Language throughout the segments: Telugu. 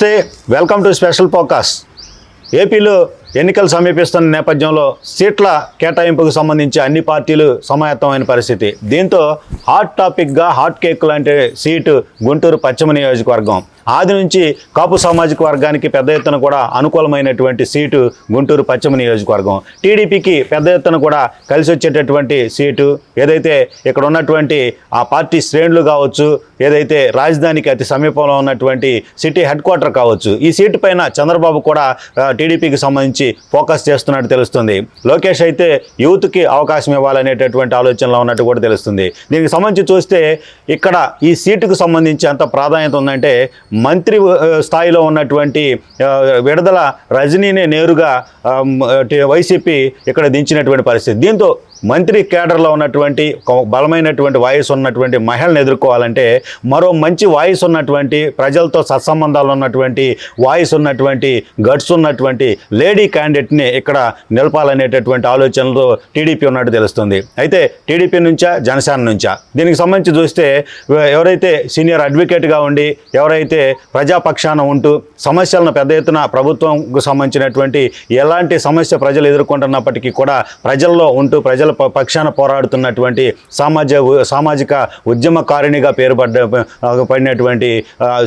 నమస్తే, వెల్కమ్ టు స్పెషల్ ఫోకస్. ఏపీలో ఎన్నికలు సమీపిస్తున్న నేపథ్యంలో సీట్ల కేటాయింపుకు సంబంధించి అన్ని పార్టీలు సమాయత్తమైన పరిస్థితి. దీంతో హాట్ టాపిక్గా హాట్ కేక్ లాంటి సీటు గుంటూరు పశ్చిమ నియోజకవర్గం. ఆది నుంచి కాపు సామాజిక వర్గానికి పెద్ద ఎత్తున కూడా అనుకూలమైనటువంటి సీటు గుంటూరు పశ్చిమ నియోజకవర్గం. టీడీపీకి పెద్ద ఎత్తున కూడా కలిసి వచ్చేటటువంటి సీటు, ఏదైతే ఇక్కడ ఉన్నటువంటి ఆ పార్టీ శ్రేణులు కావచ్చు, ఏదైతే రాజధానికి అతి సమీపంలో ఉన్నటువంటి సిటీ హెడ్ క్వార్టర్ కావచ్చు, ఈ సీటు పైన చంద్రబాబు కూడా టీడీపీకి సంబంధించి ఫోకస్ చేస్తున్నట్టు తెలుస్తుంది. లోకేష్ అయితే యూత్కి అవకాశం ఇవ్వాలనేటటువంటి ఆలోచనలో ఉన్నట్టు కూడా తెలుస్తుంది. దీనికి సంబంధించి చూస్తే ఇక్కడ ఈ సీటుకు సంబంధించి ఎంత ప్రాధాన్యత ఉందంటే, మంత్రి స్థాయిలో ఉన్నటువంటి విడుదల రజనీని నేరుగా వైసీపీ ఇక్కడ దించినటువంటి పరిస్థితి. దీంతో మంత్రి కేడర్లో ఉన్నటువంటి బలమైనటువంటి వాయిస్ ఉన్నటువంటి మహిళను ఎదుర్కోవాలంటే మరో మంచి వాయిస్ ఉన్నటువంటి, ప్రజలతో సత్సంబంధాలు ఉన్నటువంటి, వాయిస్ ఉన్నటువంటి, గట్స్ ఉన్నటువంటి లేడీ క్యాండిడేట్ని ఇక్కడ నిలపాలనేటటువంటి ఆలోచనలో టీడీపీ ఉన్నట్టు తెలుస్తుంది. అయితే టీడీపీ నుంచా జనసేన నుంచా, దీనికి సంబంధించి చూస్తే ఎవరైతే సీనియర్ అడ్వకేట్గా ఉండి, ఎవరైతే ప్రజాపక్షాన ఉంటూ సమస్యలను పెద్ద ఎత్తున ప్రభుత్వంకు సంబంధించినటువంటి ఎలాంటి సమస్య ప్రజలు ఎదుర్కొంటున్నప్పటికీ కూడా ప్రజల్లో ఉంటూ ప్రజల పక్షాన పోరాడుతున్నటువంటి సామాజిక ఉద్యమకారిణిగా పడినటువంటి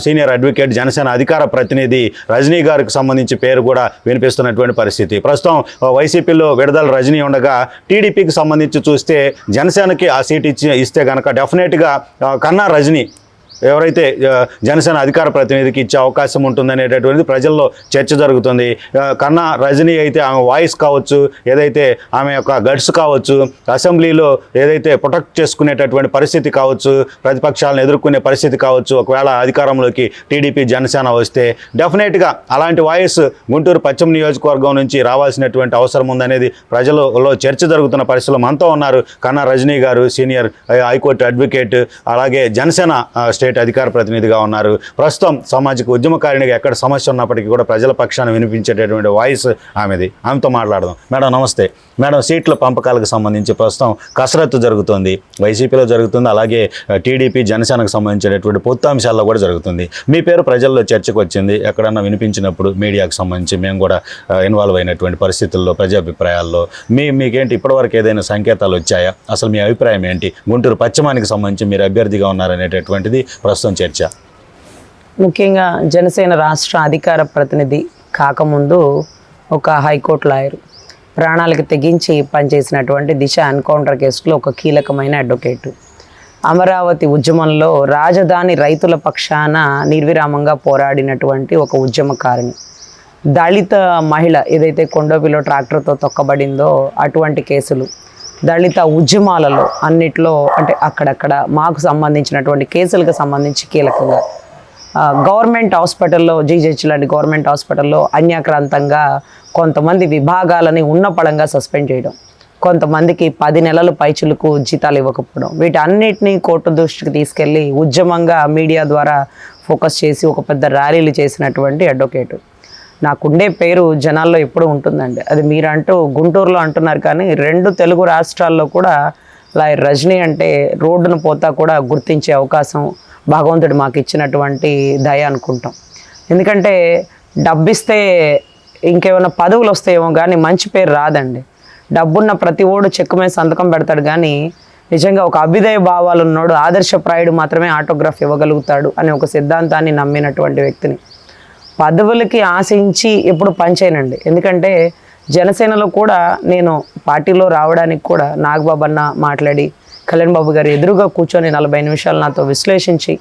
సీనియర్ అడ్వకేట్, జనసేన అధికార ప్రతినిధి రజనీ గారికి సంబంధించి పేరు కూడా వినిపిస్తున్నటువంటి పరిస్థితి. ప్రస్తుతం వైసీపీలో విడుదల రజనీ ఉండగా టీడీపీకి సంబంధించి చూస్తే జనసేనకి ఆ సీట్ ఇస్తే కనుక డెఫినెట్గా కన్నా రజనీ ఎవరైతే జనసేన అధికార ప్రతినిధికి ఇచ్చే అవకాశం ఉంటుందనేటటువంటిది ప్రజల్లో చర్చ జరుగుతుంది. కన్నా రజనీ అయితే ఆమె వాయిస్ కావచ్చు, ఏదైతే ఆమె యొక్క గట్స్ కావచ్చు, అసెంబ్లీలో ఏదైతే ప్రొటెక్ట్ చేసుకునేటటువంటి పరిస్థితి కావచ్చు, ప్రతిపక్షాలను ఎదుర్కొనే పరిస్థితి కావచ్చు, ఒకవేళ అధికారంలోకి టీడీపీ జనసేన వస్తే డెఫినెట్గా అలాంటి వాయిస్ గుంటూరు పశ్చిమ నియోజకవర్గం నుంచి రావాల్సినటువంటి అవసరం ఉందనేది ప్రజలలో చర్చ జరుగుతున్న పరిస్థితుల్లో మనతో ఉన్నారు కన్నా రజనీ గారు, సీనియర్ హైకోర్టు అడ్వకేట్, అలాగే జనసేన స్టేట్ అధికార ప్రతినిధిగా ఉన్నారు. ప్రస్తుతం సామాజిక ఉద్యమకారిణిగా ఎక్కడ సమస్య ఉన్నప్పటికీ కూడా ప్రజల పక్షాన వినిపించేటటువంటి వాయిస్ ఆమెది. ఆమెతో మాట్లాడదాం. మేడం నమస్తే. మేడం, సీట్ల పంపకాలకు సంబంధించి ప్రస్తుతం కసరత్తు జరుగుతుంది, వైసీపీలో జరుగుతుంది, అలాగే టీడీపీ జనసేనకు సంబంధించినటువంటి పొత్తు అంశాల్లో కూడా జరుగుతుంది. మీ పేరు ప్రజల్లో చర్చకు వచ్చింది. ఎక్కడన్నా వినిపించినప్పుడు మీడియాకు సంబంధించి మేము కూడా ఇన్వాల్వ్ అయినటువంటి పరిస్థితుల్లో, ప్రజాభిప్రాయాల్లో మీకేంటి ఇప్పటివరకు ఏదైనా సంకేతాలు వచ్చాయా? అసలు మీ అభిప్రాయం ఏంటి? గుంటూరు పశ్చిమానికి సంబంధించి మీరు అభ్యర్థిగా ఉన్నారనేటటువంటిది ప్రస్తుతం చర్చ. ముఖ్యంగా జనసేన రాష్ట్ర అధికార ప్రతినిధి కాకముందు ఒక హైకోర్టు లాయర్, ప్రాణాలకు తెగించి పనిచేసినటువంటి దిశ ఎన్కౌంటర్ కేసులో ఒక కీలకమైన అడ్వకేట్, అమరావతి ఉద్యమంలో రాజధాని రైతుల పక్షాన నిర్విరామంగా పోరాడినటువంటి ఒక ఉద్యమకారిణి, దళిత మహిళ ఏదైతే కొండోపిలో ట్రాక్టర్తో తొక్కబడిందో అటువంటి కేసులు, దళిత ఉద్యమాలలో అన్నిట్లో అంటే అక్కడక్కడ మాకు సంబంధించినటువంటి కేసులకు సంబంధించి కీలకంగా గవర్నమెంట్ హాస్పిటల్లో, జీజెచ్ లాంటి గవర్నమెంట్ హాస్పిటల్లో అన్యాక్రాంతంగా కొంతమంది విభాగాలని ఉన్నపళంగా సస్పెండ్ చేయడం, కొంతమందికి 10 నెలలు పైచులకు జీతాలు ఇవ్వకపోవడం, వీటన్నిటినీ కోర్టు దృష్టికి తీసుకెళ్ళి ఉద్యమంగా మీడియా ద్వారా ఫోకస్ చేసి ఒక పెద్ద ర్యాలీలు చేసినటువంటి అడ్వకేటు. నాకుండే పేరు జనాల్లో ఎప్పుడూ ఉంటుందండి. అది మీరంటూ గుంటూరులో అంటున్నారు, కానీ 2 తెలుగు రాష్ట్రాల్లో కూడా లాయర్ రజనీ అంటే రోడ్డును పోతా కూడా గుర్తించే అవకాశం భగవంతుడు మాకు ఇచ్చినటువంటి దయ అనుకుంటాం. ఎందుకంటే డబ్బిస్తే ఇంకేమైనా పదవులు వస్తాయేమో కానీ మంచి పేరు రాదండి. డబ్బున్న ప్రతి ఓడు చెక్కు మీద సంతకం పెడతాడు, కానీ నిజంగా ఒక అభ్యుదయ భావాలు ఉన్నాడు, ఆదర్శప్రాయుడు మాత్రమే ఆటోగ్రాఫ్ ఇవ్వగలుగుతాడు అనే ఒక సిద్ధాంతాన్ని నమ్మినటువంటి వ్యక్తిని పదవులకి ఆశించి ఎప్పుడు పనిచేయనండి. ఎందుకంటే జనసేనలో కూడా నేను పార్టీలో రావడానికి కూడా నాగబాబు అన్న మాట్లాడి, కళ్యాణ్ బాబు గారు ఎదురుగా కూర్చొని 40 నిమిషాలు నాతో విశ్లేషించి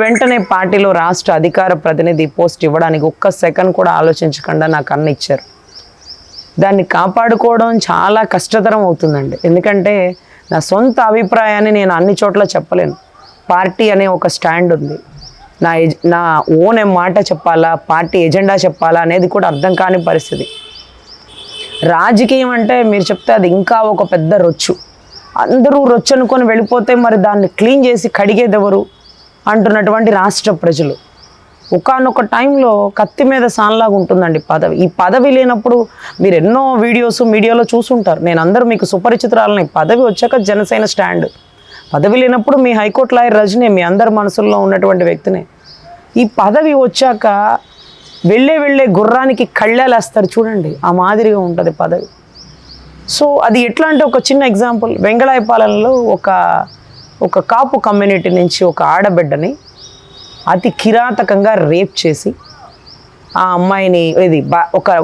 వెంటనే పార్టీలో రాష్ట్ర అధికార ప్రతినిధి పోస్ట్ ఇవ్వడానికి ఒక్క సెకండ్ కూడా ఆలోచించకుండా నాకు అన్న ఇచ్చారు. దాన్ని కాపాడుకోవడం చాలా కష్టతరం అవుతుందండి. ఎందుకంటే నా సొంత అభిప్రాయాన్ని నేను అన్ని చోట్ల చెప్పలేను. పార్టీ అనే ఒక స్టాండ్ ఉంది, నా ఓన్ మాట చెప్పాలా, పార్టీ ఎజెండా చెప్పాలా అనేది కూడా అర్థం కాని పరిస్థితి. రాజకీయం అంటే మీరు చెప్తే అది ఇంకా ఒక పెద్ద రొచ్చు, అందరూ రొచ్చు అనుకొని వెళ్ళిపోతే మరి దాన్ని క్లీన్ చేసి కడిగేదెవరు అంటున్నటువంటి రాష్ట్ర ప్రజలు. ఒకానొక టైంలో కత్తి మీద సాన్లాగా ఉంటుందండి పదవి. ఈ పదవి లేనప్పుడు మీరు ఎన్నో వీడియోస్ మీడియాలో చూసుంటారు, నేను అందరూ మీకు సుపరిచితురాలని. పదవి వచ్చాక జనసేన స్టాండ్, పదవి లేనప్పుడు మీ హైకోర్టు లాయర్ రజనీ మీ అందరి మనసుల్లో ఉన్నటువంటి వ్యక్తినే. ఈ పదవి వచ్చాక వెళ్ళే గుర్రానికి కళ్ళేలేస్తారు చూడండి, ఆ మాదిరిగా ఉంటుంది పదవి. సో అది ఎట్లా అంటే ఒక చిన్న ఎగ్జాంపుల్, వెంగళాయపాలెంలో ఒక కాపు కమ్యూనిటీ నుంచి ఒక ఆడబిడ్డని అతి కిరాతకంగా రేప్ చేసి ఆ అమ్మాయిని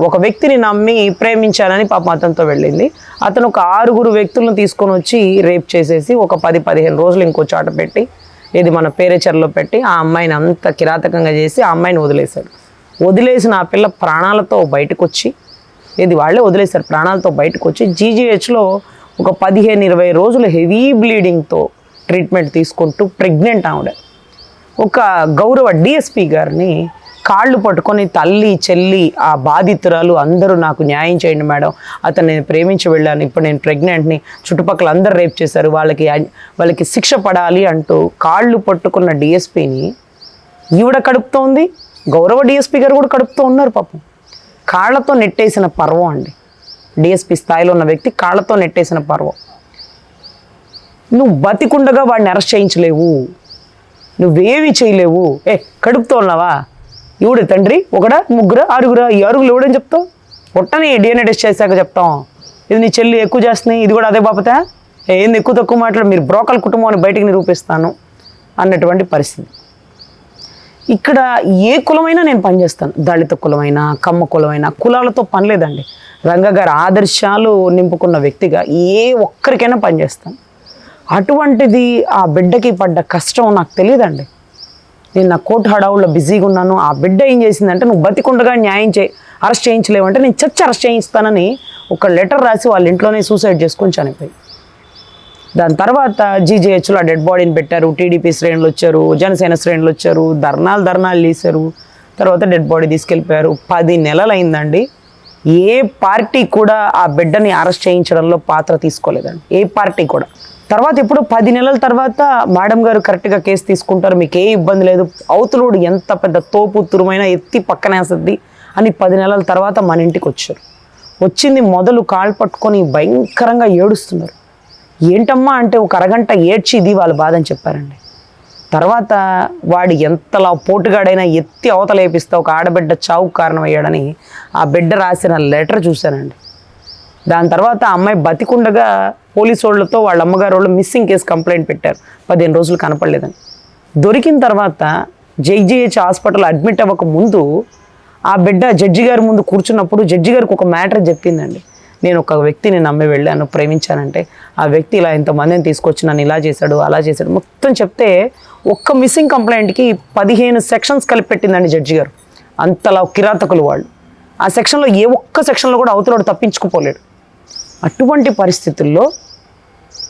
ఒక వ్యక్తిని నమ్మి ప్రేమించాలని పాపం అతనితో వెళ్ళింది. అతను ఒక 6 వ్యక్తులను తీసుకొని వచ్చి రేప్ చేసేసి ఒక 10-15 రోజులు ఇంకో చోట పెట్టి మన పేరేచర్లో పెట్టి ఆ అమ్మాయిని అంత కిరాతకంగా చేసి ఆ అమ్మాయిని వదిలేశాడు. వదిలేసిన ఆ పిల్ల ప్రాణాలతో బయటకు వచ్చి వాళ్ళే వదిలేశారు, ప్రాణాలతో బయటకు వచ్చి జీజీహెచ్లో ఒక 15-20 రోజులు హెవీ బ్లీడింగ్తో ట్రీట్మెంట్ తీసుకుంటూ ప్రెగ్నెంట్ ఆవిడ ఒక గౌరవ డిఎస్పి గారిని కాళ్ళు పట్టుకొని తల్లి చెల్లి ఆ బాధితురాలు అందరూ నాకు న్యాయం చేయండి మేడం, అతను నేను ప్రేమించి వెళ్ళాను, ఇప్పుడు నేను ప్రెగ్నెంట్ని, చుట్టుపక్కల అందరు రేప్ చేశారు, వాళ్ళకి శిక్ష పడాలి అంటూ కాళ్ళు పట్టుకున్న డిఎస్పిని ఈవిడ కడుపుతోంది, గౌరవ డిఎస్పి గారు కూడా కడుపుతూ ఉన్నారు పాపం. కాళ్లతో నెట్టేసిన పర్వం అండి, డిఎస్పి స్థాయిలో ఉన్న వ్యక్తి కాళ్లతో నెట్టేసిన పర్వం. నువ్వు బతికుండగా వాడిని అరెస్ట్ చేయించలేవు, నువ్వేవి చేయలేవు. కడుపుతో ఉన్నావా, ఇవిడు తండ్రి 1, 3, 6, ఈ 6 ఎవడని చెప్తావు, పొట్టని డిఎన్ఏ టెస్ట్ చేశాక చెప్తాం, ఇది నీ చెల్లి ఎక్కువ చేస్తుంది, ఇది కూడా అదే బాపతే, ఏంది ఎక్కువ తక్కువ మాట్లాడు, మీరు బ్రోకల్ కుటుంబాన్ని బయటికి నిరూపిస్తాను అన్నటువంటి పరిస్థితి. ఇక్కడ ఏ కులమైనా నేను పనిచేస్తాను, దళిత కులమైనా కమ్మ కులమైనా, కులాలతో పని లేదండి. రంగ గారి ఆదర్శాలు నింపుకున్న వ్యక్తిగా ఏ ఒక్కరికైనా పనిచేస్తాను. అటువంటిది ఆ బిడ్డకి పడ్డ కష్టం నాకు తెలియదండి. నేను నా కోర్టు హడావుల్లో బిజీగా ఉన్నాను. ఆ బిడ్డ ఏం చేసిందంటే, నువ్వు బతికుండగా అరెస్ట్ చేయించలేవంటే నేను అరెస్ట్ చేయిస్తానని ఒక లెటర్ రాసి వాళ్ళ ఇంట్లోనే సూసైడ్ చేసుకొని చనిపోయి, దాని తర్వాత జీజీహెచ్లో ఆ డెడ్ బాడీని పెట్టారు. టీడీపీ శ్రేణులు వచ్చారు, జనసేన శ్రేణులు వచ్చారు, ధర్నాలు తీశారు. తర్వాత డెడ్ బాడీ తీసుకెళ్ళిపోయారు. 10 నెలలు అయిందండి. ఏ పార్టీ కూడా ఆ బిడ్డని అరెస్ట్ చేయించడంలో పాత్ర తీసుకోలేదండి, ఏ పార్టీ కూడా. తర్వాత ఇప్పుడు 10 నెలల తర్వాత మేడం గారు కరెక్ట్గా కేసు తీసుకుంటారు, మీకు ఏ ఇబ్బంది లేదు, అవతలుడు ఎంత పెద్ద తోపు తురుమైనా ఎత్తి పక్కనేస్తుంది అని 10 నెలల తర్వాత మన ఇంటికి వచ్చారు. వచ్చింది మొదలు కాళ్ళు పట్టుకొని భయంకరంగా ఏడుస్తున్నారు. ఏంటమ్మా అంటే ఒక అరగంట ఏడ్చి ఇది వాళ్ళ బాధ అని చెప్పారండి. తర్వాత వాడు ఎంతలా పోటుగాడైనా ఎత్తి అవతలేపిస్తే ఒక ఆడబిడ్డ చావుకు కారణమయ్యాడని ఆ బిడ్డ రాసిన లెటర్ చూశానండి. దాని తర్వాత ఆ అమ్మాయి బతికుండగా పోలీసు వాళ్ళతో వాళ్ళ అమ్మగారు వాళ్ళు మిస్సింగ్ కేసు కంప్లైంట్ పెట్టారు, 15 రోజులు కనపడలేదని. దొరికిన తర్వాత జేజీహెచ్ హాస్పిటల్ అడ్మిట్ అవ్వక ముందు ఆ బిడ్డ జడ్జి గారి ముందు కూర్చున్నప్పుడు జడ్జి గారికి ఒక మ్యాటర్ చెప్పిందండి. నేను ఒక వ్యక్తిని నమ్మి వెళ్ళాను, ప్రేమించానంటే ఆ వ్యక్తి ఇలా ఇంతమందిని తీసుకొచ్చి నన్ను ఇలా చేశాడు అలా చేశాడు మొత్తం చెప్తే ఒక్క మిస్సింగ్ కంప్లైంట్కి 15 సెక్షన్స్ కలిపి పెట్టిందండి జడ్జి గారు. అంతలా కిరాతకులు వాళ్ళు. ఆ సెక్షన్లో ఏ ఒక్క సెక్షన్లో కూడా అవతలోడు తప్పించుకుపోలేడు. అటువంటి పరిస్థితుల్లో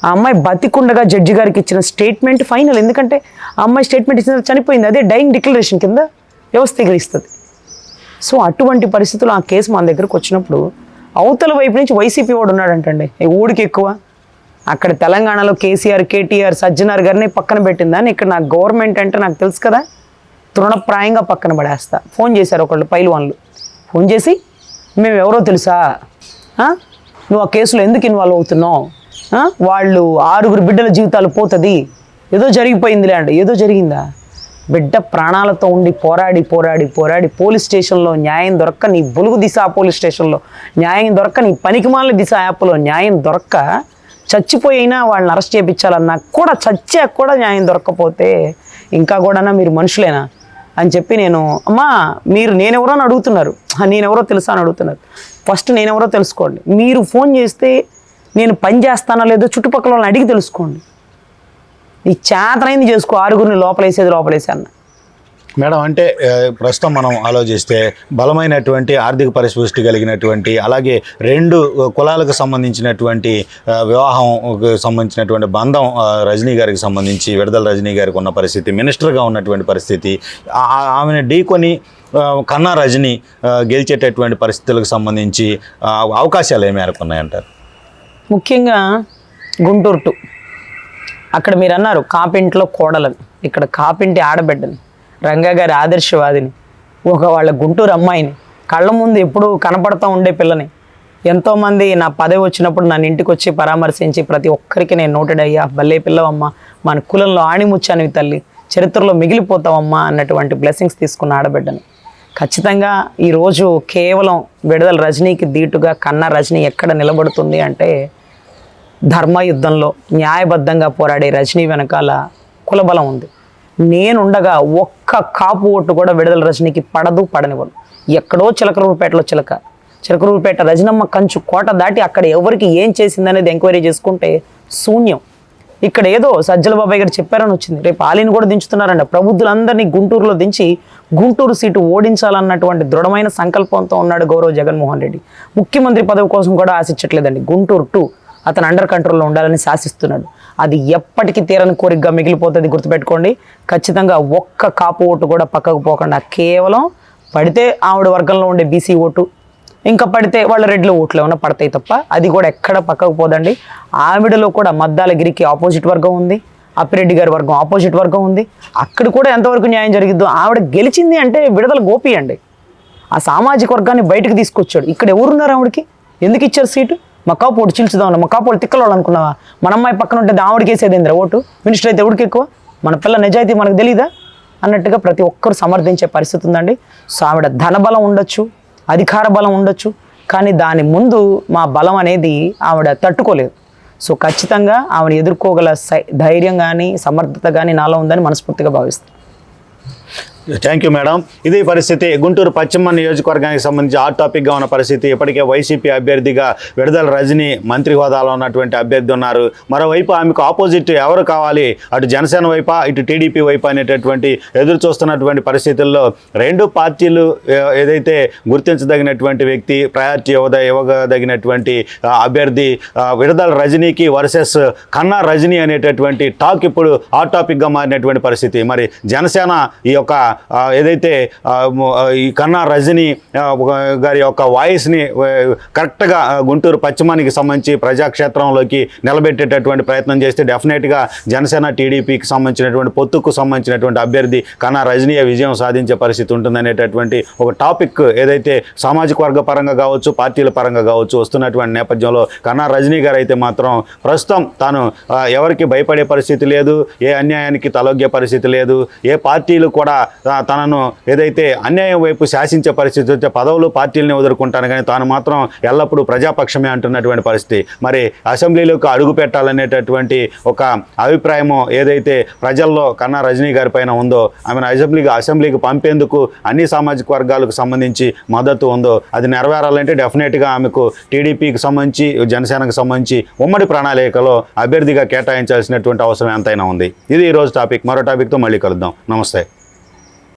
ఆ అమ్మాయి బతికుండగా జడ్జి గారికి ఇచ్చిన స్టేట్మెంట్ ఫైనల్. ఎందుకంటే ఆ అమ్మాయి స్టేట్మెంట్ ఇచ్చిన చనిపోయింది, అదే డైయింగ్ డిక్లరేషన్ కింద వ్యవస్థీకరిస్తుంది. సో అటువంటి పరిస్థితుల్లో ఆ కేసు మన దగ్గరకు వచ్చినప్పుడు అవతల వైపు నుంచి వైసీపీ వాడు ఉన్నాడంటండి, ఊడికి ఎక్కువ. అక్కడ తెలంగాణలో కేసీఆర్, కేటీఆర్, సజ్జనార్ గారిని పక్కన పెట్టిందని, ఇక్కడ నాకు గవర్నమెంట్ అంటే నాకు తెలుసు కదా, తృణప్రాయంగా పక్కన పడేస్తా. ఫోన్ చేశారు ఒకళ్ళు పైల్వాన్లు, ఫోన్ చేసి మేము ఎవరో తెలుసా, నువ్వు ఆ కేసులో ఎందుకు ఇన్వాల్వ్ అవుతున్నావు, వాళ్ళు 6 బిడ్డల జీవితాలు పోతుంది, ఏదో జరిగిపోయిందిలే అంటే. ఏదో జరిగిందా? బిడ్డ ప్రాణాలతో ఉండి పోరాడి పోలీస్ స్టేషన్లో న్యాయం దొరక్క, నీ బులుగు దిశ పోలీస్ స్టేషన్లో న్యాయం దొరక్క, నీ పనికిమాల దిశ యాప్లో న్యాయం దొరక్క, చచ్చిపోయినా వాళ్ళని అరెస్ట్ చేయించాలన్నా కూడా చచ్చాక కూడా న్యాయం దొరక్కపోతే ఇంకా కూడా మీరు మనుషులేనా అని చెప్పి నేను, అమ్మా మీరు నేనెవరో అని అడుగుతున్నారు, నేనెవరో తెలుసా అని అడుగుతున్నారు. ఫస్ట్ నేనెవరో తెలుసుకోండి. మీరు ఫోన్ చేస్తే నేను పని చేస్తానో లేదో చుట్టుపక్కల వాళ్ళని అడిగి తెలుసుకోండి. నీ చేతనైంది చేసుకో, 6 లోపలేసి అన్న. మేడం, అంటే ప్రస్తుతం మనం ఆలోచిస్తే బలమైనటువంటి ఆర్థిక పరిపుష్టి కలిగినటువంటి, అలాగే 2 కులాలకు సంబంధించినటువంటి వివాహం సంబంధించినటువంటి బంధం రజనీ గారికి సంబంధించి, విడుదల రజనీ గారికి ఉన్న పరిస్థితి, మినిస్టర్గా ఉన్నటువంటి పరిస్థితి, ఆమెను ఢీకొని కన్నా రజనీ గెలిచేటటువంటి పరిస్థితులకు సంబంధించి అవకాశాలు ఏ మేరకు ఉన్నాయంటారు? ముఖ్యంగా గుంటూరు 2 అక్కడ మీరు అన్నారు కాపింట్లో కోడలని, ఇక్కడ కాపింటి ఆడబిడ్డని, రంగా గారి ఆదర్శవాదిని, వాళ్ళ గుంటూరు అమ్మాయిని, కళ్ళ ముందు ఎప్పుడూ కనపడుతూ ఉండే పిల్లని, ఎంతోమంది నా పదవి వచ్చినప్పుడు నన్ను ఇంటికి వచ్చి పరామర్శించి ప్రతి ఒక్కరికి నేను నోటెడ్ అయ్యా, భలే పిల్లవమ్మ, మన కులంలో ఆణిముచ్చానివి తల్లి, చరిత్రలో మిగిలిపోతావమ్మా అన్నటువంటి బ్లెస్సింగ్స్ తీసుకున్న ఆడబిడ్డని. ఖచ్చితంగా ఈరోజు కేవలం విడుదల రజనీకి ధీటుగా కన్నా రజనీ ఎక్కడ నిలబడుతుంది అంటే ధర్మయుద్ధంలో న్యాయబద్ధంగా పోరాడే రజనీ వెనకాల కులబలం ఉంది. నేనుండగా ఒక్క కాపు ఓటు కూడా విడుదల రజనీకి పడనివ్వను. ఎక్కడో చిలకలూరుపేటలో చిలకలూరుపేట రజనమ్మ కంచు కోట దాటి అక్కడ ఎవరికి ఏం చేసిందనేది ఎంక్వైరీ చేసుకుంటే శూన్యం. ఇక్కడ ఏదో సజ్జల బాబాయ్ గారు చెప్పారని వచ్చింది. రేపు ఆలీని కూడా దించుతున్నారంట. ప్రబుద్ధులందరినీ గుంటూరులో దించి గుంటూరు సీటు ఓడించాలన్నటువంటి దృఢమైన సంకల్పంతో ఉన్నాడు గౌరవ జగన్మోహన్ రెడ్డి. ముఖ్యమంత్రి పదవి కోసం కూడా ఆశించట్లేదండి. గుంటూరు 2 అతను అండర్ కంట్రోల్లో ఉండాలని శాసిస్తున్నాడు. అది ఎప్పటికీ తీరని కోరికగా మిగిలిపోతుంది, గుర్తుపెట్టుకోండి. ఖచ్చితంగా ఒక్క కాపు ఓటు కూడా పక్కకు పోకుండా కేవలం పడితే ఆవిడ వర్గంలో ఉండే బీసీ ఓటు, ఇంకా పడితే వాళ్ళ రెడ్ల ఓట్లు ఏమైనా పడతాయి తప్ప అది కూడా ఎక్కడ పక్కకు పోదండి. ఆవిడలో కూడా మద్దాలగిరికి ఆపోజిట్ వర్గం ఉంది, అప్పిరెడ్డి గారి వర్గం ఆపోజిట్ వర్గం ఉంది. అక్కడ కూడా ఎంతవరకు న్యాయం జరిగిద్దో. ఆవిడ గెలిచింది అంటే విడుదల గోపి అండి. ఆ సామాజిక వర్గాన్ని బయటకు తీసుకొచ్చాడు. ఇక్కడ ఎవరున్నారు ఆవిడకి? ఎందుకు ఇచ్చారు సీటు? మా కాపు ఓటు చీల్చుదాం, మా కాపు వాళ్ళు తిక్కలు అనుకున్నావా? మన అమ్మాయి పక్కన ఉంటే ఆవిడకి వేసేదేంద్ర ఓటు? మినిస్టర్ అయితే ఎవరికి ఎక్కువ? మన పిల్ల నిజాయితీ మనకు తెలీదా అన్నట్టుగా ప్రతి ఒక్కరు సమర్థించే పరిస్థితి ఉందండి. సో ఆవిడ ధనబలం ఉండొచ్చు, అధికార బలం ఉండొచ్చు, కానీ దాని ముందు మా బలం అనేది ఆవిడ తట్టుకోలేదు. సో ఖచ్చితంగా ఆవిడ ఎదుర్కోగల ధైర్యం కానీ సమర్థత కానీ నాలో ఉందని మనస్ఫూర్తిగా భావిస్తాను. Thank you madam. ఇది పరిస్థితి. గుంటూరు పశ్చిమ నియోజకవర్గానికి సంబంధించి హాట్ టాపిక్గా ఉన్న పరిస్థితి. ఇప్పటికే వైసీపీ అభ్యర్థిగా విడుదల రజనీ మంత్రి హోదాలో ఉన్నటువంటి అభ్యర్థి ఉన్నారు. మరోవైపు ఆమెకు ఆపోజిట్ ఎవరు కావాలి, అటు జనసేన వైపా ఇటు టీడీపీ వైపు అనేటటువంటి ఎదురు చూస్తున్నటువంటి పరిస్థితుల్లో రెండు పార్టీలు ఏదైతే గుర్తించదగినటువంటి వ్యక్తి, ప్రయారిటీ ఇవ్వదగినటువంటి అభ్యర్థి విడుదల రజనీకి వర్సెస్ కన్నా రజనీ అనేటటువంటి టాక్ ఇప్పుడు హాట్ టాపిక్గా మారినటువంటి పరిస్థితి. మరి జనసేన ఈ యొక్క ఏదైతే ఈ కన్నా రజనీ గారి యొక్క వాయిస్ని కరెక్ట్గా గుంటూరు పశ్చిమానికి సంబంధించి ప్రజాక్షేత్రంలోకి నిలబెట్టేటటువంటి ప్రయత్నం చేస్తే డెఫినెట్గా జనసేన టీడీపీకి సంబంధించినటువంటి పొత్తుకు సంబంధించినటువంటి అభ్యర్థి కన్నా రజనీ విజయం సాధించే పరిస్థితి ఉంటుందనేటటువంటి ఒక టాపిక్ ఏదైతే సామాజిక వర్గ పరంగా కావచ్చు, పార్టీల పరంగా కావచ్చు వస్తున్నటువంటి నేపథ్యంలో కన్నా రజనీ గారు అయితే మాత్రం ప్రస్తుతం తాను ఎవరికి భయపడే పరిస్థితి లేదు, ఏ అన్యాయానికి తలొగ్గే పరిస్థితి లేదు, ఏ పార్టీలు కూడా తనను ఏదైతే అన్యాయం వైపు శాసించే పరిస్థితి వస్తే పదవులు పార్టీలని వదులుకుంటాను కానీ తాను మాత్రం ఎల్లప్పుడూ ప్రజాపక్షమే అంటున్నటువంటి పరిస్థితి. మరి అసెంబ్లీలోకి అడుగు పెట్టాలనేటటువంటి ఒక అభిప్రాయము ఏదైతే ప్రజల్లో కన్నా రజనీ గారి పైన ఉందో, ఆమెను అసెంబ్లీకి పంపేందుకు అన్ని సామాజిక వర్గాలకు సంబంధించి మద్దతు ఉందో అది నెరవేరాలంటే డెఫినెట్గా ఆమెకు టీడీపీకి సంబంధించి జనసేనకు సంబంధించి ఉమ్మడి ప్రణాళికలో అభ్యర్థిగా కేటాయించాల్సినటువంటి అవసరం ఎంతైనా ఉంది. ఇది ఈరోజు టాపిక్. మరో టాపిక్తో మళ్ళీ కలుద్దాం. నమస్తే.